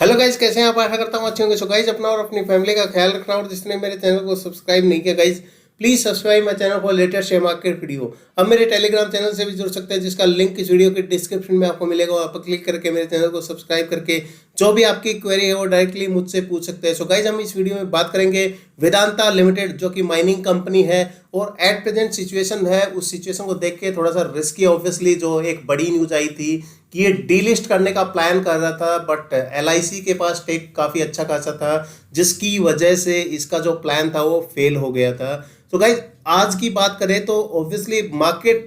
Hello guys, कैसे हैं आप? आशा करता हूँ अच्छे होंगे। सो गाइज, अपना और अपनी फैमिली का ख्याल रखना, और जिसने मेरे चैनल को सब्सक्राइब नहीं किया guys, please subscribe my channel for latest share market video. अब मेरे टेलीग्राम चैनल से भी जुड़ सकते हैं, जिसका लिंक इस वीडियो के डिस्क्रिप्शन में आपको मिलेगा। वहाँ पर क्लिक करके मेरे चैनल को सब्सक्राइब करके जो भी आपकी क्वेरी है वो डायरेक्टली मुझसे पूछ सकते हैं। सो गाइज, हम इस वीडियो में बात करेंगे वेदांता लिमिटेड, जो कि माइनिंग कंपनी है और एट प्रेजेंट सिचुएशन है, उस सिचुएशन को देख के थोड़ा सा रिस्की, ऑब्वियसली जो एक बड़ी न्यूज आई थी कि ये डीलिस्ट करने का प्लान कर रहा था, बट एलआईसी के पास टेक काफ़ी अच्छा खासा था, जिसकी वजह से इसका जो प्लान था वो फेल हो गया था। तो गाइज, आज की बात करें तो ऑब्वियसली मार्केट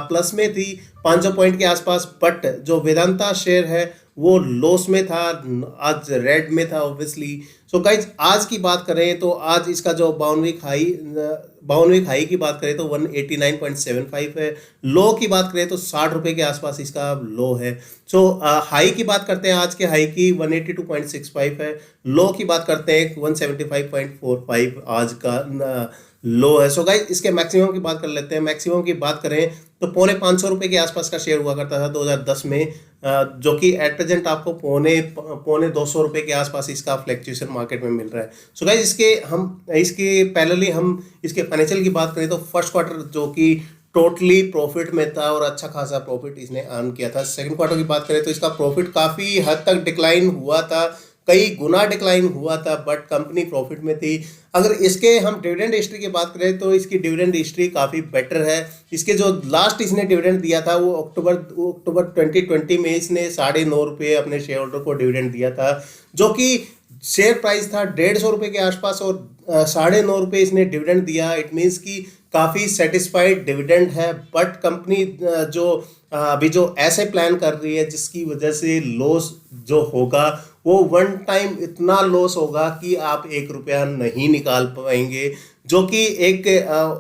प्लस में थी 500 पॉइंट के आसपास, बट जो वेदांता शेयर है वो लॉस में था, आज रेड में था ऑब्वियसली। सो गाइज, आज की बात करें तो आज इसका जो बाउनवीक हाई की बात करें तो 189.75 है। लो की बात करें तो 60 रुपए के आसपास इसका लो है। सो हाई की बात करते हैं, आज के हाई की 182.65 है। लो की बात करते हैं 175.45 आज का लो है। सो गाइस, इसके मैक्सिमम की बात कर लेते हैं। मैक्सिमम की बात करें तो पौने 500 रुपए के आसपास का शेयर हुआ करता था 2010 में, जो कि एट प्रेजेंट आपको पौने पौने 200 रुपए के आसपास इसका फ्लैक्चुएशन मार्केट में मिल रहा है। सो गाइस, इसके पैरेलली हम इसके फाइनेंशियल की बात करें तो फर्स्ट क्वार्टर जो कि टोटली प्रॉफिट में था और अच्छा खासा प्रॉफिट इसने अर्न किया था। सेकंड क्वार्टर की बात करें तो इसका प्रॉफिट काफ़ी हद तक डिक्लाइन हुआ था, कई गुना डिक्लाइन हुआ था, बट कंपनी प्रॉफिट में थी। अगर इसके हम डिविडेंड हिस्ट्री की बात करें तो इसकी डिविडेंड हिस्ट्री काफ़ी बेटर है। इसके जो लास्ट इसने डिविडेंड दिया था वो अक्टूबर 2020 में इसने 9.5 रुपये अपने शेयर होल्डर को डिविडेंड दिया था, जो कि शेयर प्राइस था 150 रुपये के आसपास, और 9.5 रुपये इसने डिविडेंड दिया। इट मीन्स कि काफ़ी सेटिस्फाइड डिविडेंड है। बट कंपनी जो अभी जो ऐसे प्लान कर रही है, जिसकी वजह से लॉस जो होगा वो वन टाइम इतना लॉस होगा कि आप 1 रुपया नहीं निकाल पाएंगे, जो कि एक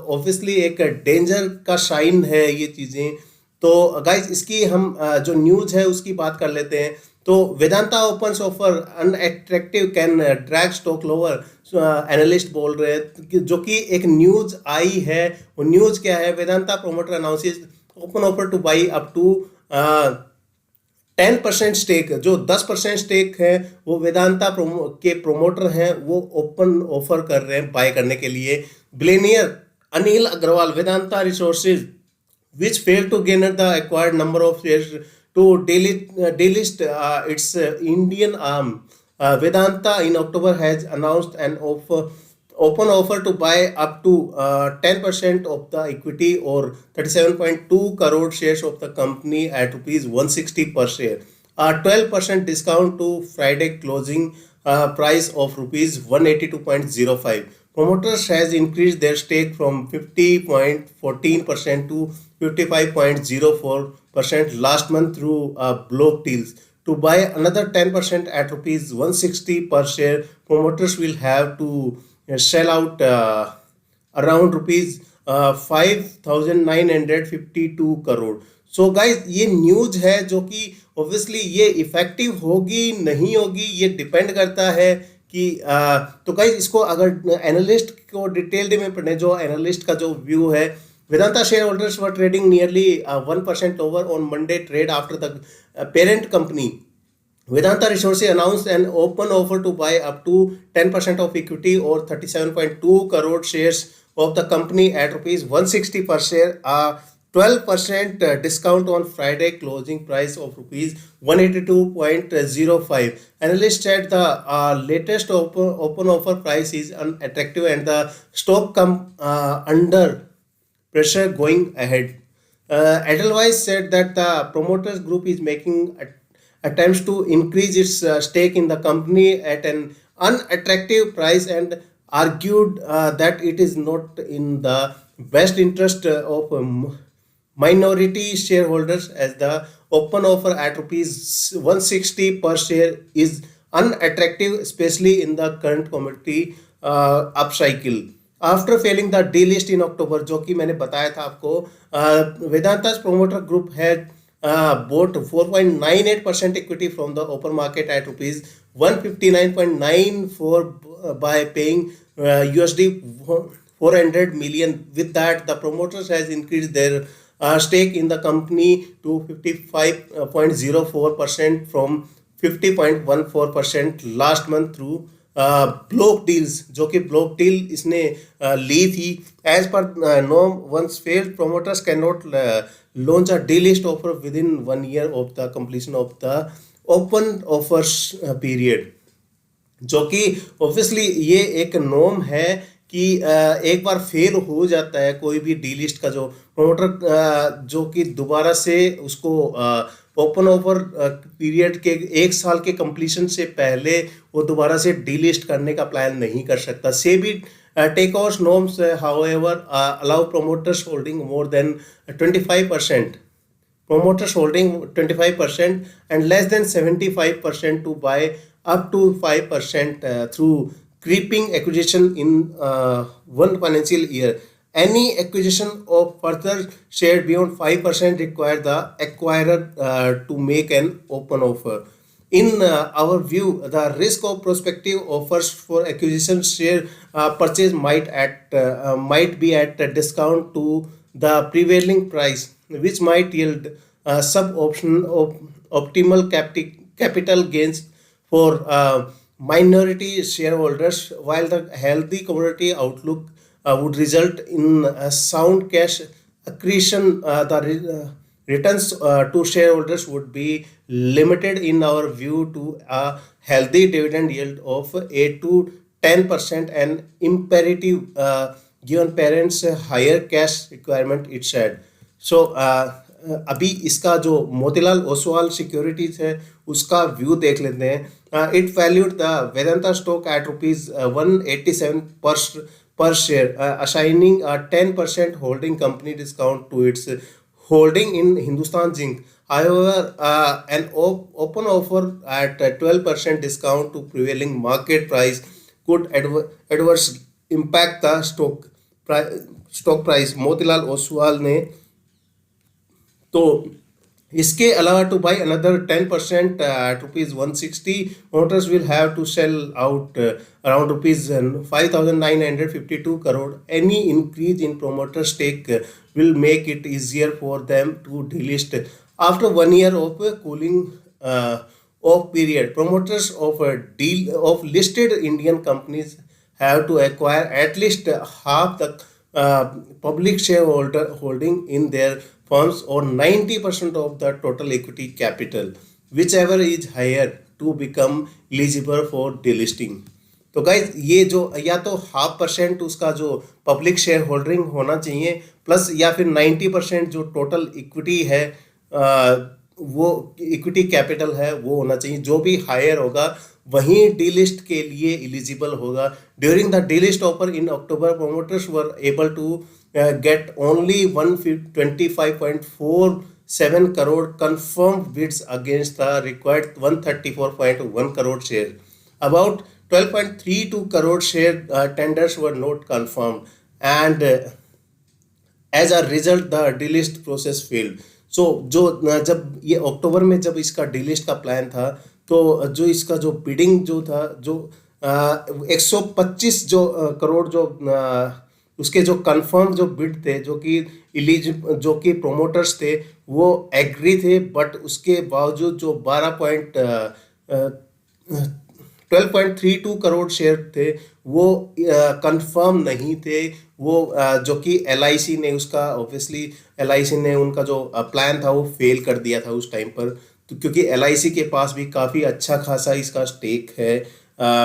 ऑब्वियसली एक डेंजर का साइन है ये चीज़ें। तो गाइज, इसकी हम जो न्यूज़ है उसकी बात कर लेते हैं। तो Vedanta opens offer unattractive can drag stock lower, analyst बोल रहे हैं, जो कि एक न्यूज़ आई है। वो न्यूज़ क्या है? Vedanta promoter announces open offer to buy up to 10% stake. जो 10% स्टेक है वो वेदांता के प्रोमोटर हैं, वो ओपन ऑफर कर रहे हैं बाय करने के लिए। Billionaire Anil Agarwal, Vedanta resources which failed to garner the acquired number of shares to delist its Indian arm. Vedanta in October has announced an open offer to buy up to 10% of the equity or 37.2 crore shares of the company at rupees 160 per share. A 12% discount to Friday closing price of rupees 182.05. Promoters has increased their stake from 50.14% to 55.04% last month through block deals. To buy another 10% at rupees 160 per share, promoters will have to sell out around rupees 5,952 crore. So guys, ये news है जो कि obviously ये effective होगी नहीं होगी, ये depend करता है कि तो गाइज, इसको अगर एनालिस्ट को डिटेल्ड में पढ़ने, जो एनालिस्ट का जो व्यू है, Vedanta shareholders were trading nearly 1% over on Monday trade after the parent company Vedanta Resources announced an open offer to buy up to 10% of equity or 37.2 crore shares of the company at rupees 160 per share, a 12% discount on Friday closing price of rupees 182.05. Analysts said the latest open offer price is unattractive and the stock come under pressure going ahead. Edelweiss said that the promoters group is making attempts to increase its stake in the company at an unattractive price and argued that it is not in the best interest of minority shareholders, as the open offer at rupees 160 per share is unattractive, especially in the current commodity upcycle. After failing the delist in October, जो कि मैंने बताया था आपको, Vedanta promoter group had bought 4.98% equity from the open market at rupees 159.94 by paying USD 400 million. With that, the promoters has increased their stake in the company to 55.04% from 50.14% last month through block deals, जो कि block deal इसने ली थी। As per norm once failed promoters can not launch a delist offer within 1 year of the completion of the open offers period, जो कि obviously ये एक norm है कि एक बार फेल हो जाता है कोई भी डीलिस्ट का जो प्रमोटर, जो कि दोबारा से उसको ओपन ऑफर पीरियड के 1 साल के कंप्लीशन से पहले वो दोबारा से डीलिस्ट करने का प्लान नहीं कर सकता। SEBI takeovers norms however allow promoters holding more than 25%, promoters holding 25% and less than 75% to buy up to 5% through creeping acquisition in one financial year. Any acquisition of further share beyond 5% require the acquirer to make an open offer. In our view, the risk of prospective offers for acquisition share purchase might be at a discount to the prevailing price, which might yield optimal capital gains for minority shareholders, while the healthy commodity outlook would result in sound cash accretion. The returns to shareholders would be limited in our view to a healthy dividend yield of 8 to 10% and imperative given parents higher cash requirement, it said. So अभी इसका जो Motilal Oswal securities है उसका view देख लेते हैं। It valued the Vedanta stock at ₹187 per share, assigning a 10% holding company discount to its holding in Hindustan Zinc. However, an open offer at a 12% discount to prevailing market price could adversely impact the stock price, Motilal Oswal ने। तो इसके अलावा two by another 10% at ₹160, promoters will have to sell out around ₹5,952 crore. Any increase in promoter stake will make it easier for them to delist. After 1 year of cooling off period, promoters of listed Indian companies have to acquire at least half the public shareholder holding in their firms or 90% of the total equity capital, whichever is higher, to become eligible for delisting. तो guys ये जो या तो 0.5% उसका जो public share holding होना चाहिए plus या फिर 90% जो टोटल इक्विटी है वो इक्विटी कैपिटल है वो होना चाहिए। जो भी हायर होगा वहीं डीलिस्ट के लिए एलिजिबल होगा। During the delist offer in October, promoters were able to get only 125.47 crore confirmed bids against the required 134.1 crore share. About 12.32 crore share tenders were not confirmed, and as a result the delist process failed. So जो जब ये अक्टूबर में जब इसका delist का plan था तो जो इसका जो बिडिंग जो था जो 125 जो करोड़ जो उसके जो कंफर्म जो बिड थे जो कि प्रोमोटर्स थे वो एग्री थे, बट उसके बावजूद जो 12.32 करोड़ शेयर थे वो कंफर्म नहीं थे। वो जो कि LIC ने उसका ऑब्वियसली LIC ने उनका जो प्लान था वो फेल कर दिया था उस टाइम पर, तो क्योंकि LIC के पास भी काफ़ी अच्छा खासा इसका स्टेक है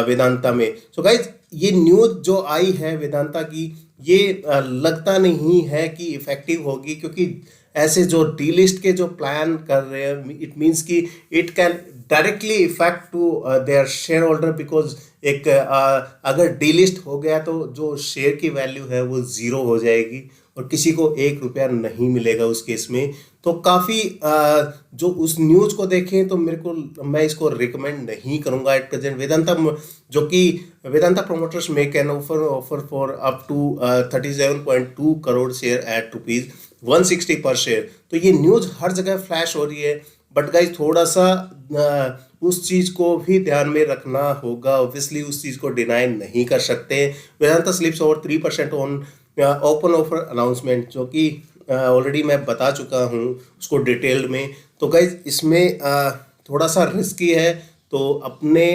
वेदांता में। सो गाइज ये न्यूज़ जो आई है वेदांता की ये लगता नहीं है कि इफेक्टिव होगी, क्योंकि ऐसे जो डीलिस्ट के जो प्लान कर रहे हैं इट मीन्स कि it can directly effect to their shareholder, because एक अगर डीलिस्ट हो गया तो जो शेयर की वैल्यू है वो ज़ीरो हो जाएगी और किसी को ₹1 नहीं मिलेगा उस केस में। तो काफ़ी जो उस न्यूज़ को देखें तो मैं इसको रिकमेंड नहीं करूँगा एट प्रेजेंट। वेदांता जो कि Vedanta promoters make an offer for up to 37.2 crore share at ₹160 per share. तो ये न्यूज़ हर जगह फ्लैश हो रही है, बट गाइज थोड़ा सा उस चीज़ को भी ध्यान में रखना होगा। ऑब्वियसली उस चीज़ को डिनाई नहीं कर सकते। Vedanta slips over 3% on open offer announcement, जो कि ऑलरेडी मैं बता चुका हूँ उसको डिटेल्ड में। तो गाइज इसमें थोड़ा सा रिस्की है, तो अपने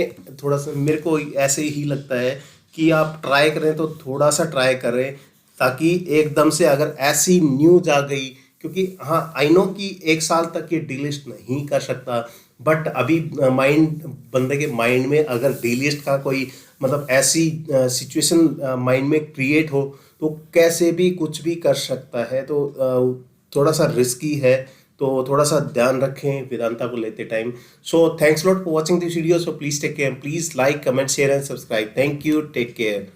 थोड़ा सा मेरे को ऐसे ही लगता है कि आप ट्राई करें तो थोड़ा सा ट्राई करें, ताकि एकदम से अगर ऐसी न्यूज आ गई, क्योंकि हाँ आई नो कि 1 साल तक ये डिलिस्ट नहीं कर सकता, बट अभी माइंड बंदे के माइंड में अगर डिलिस्ट का कोई मतलब ऐसी सिचुएशन माइंड में क्रिएट हो तो कैसे भी कुछ भी कर सकता है। तो थोड़ा सा रिस्की है, तो थोड़ा सा ध्यान रखें वेदांता को लेते time. So thanks lot for watching this video. So please take care, please like comment share and subscribe. Thank you, take care.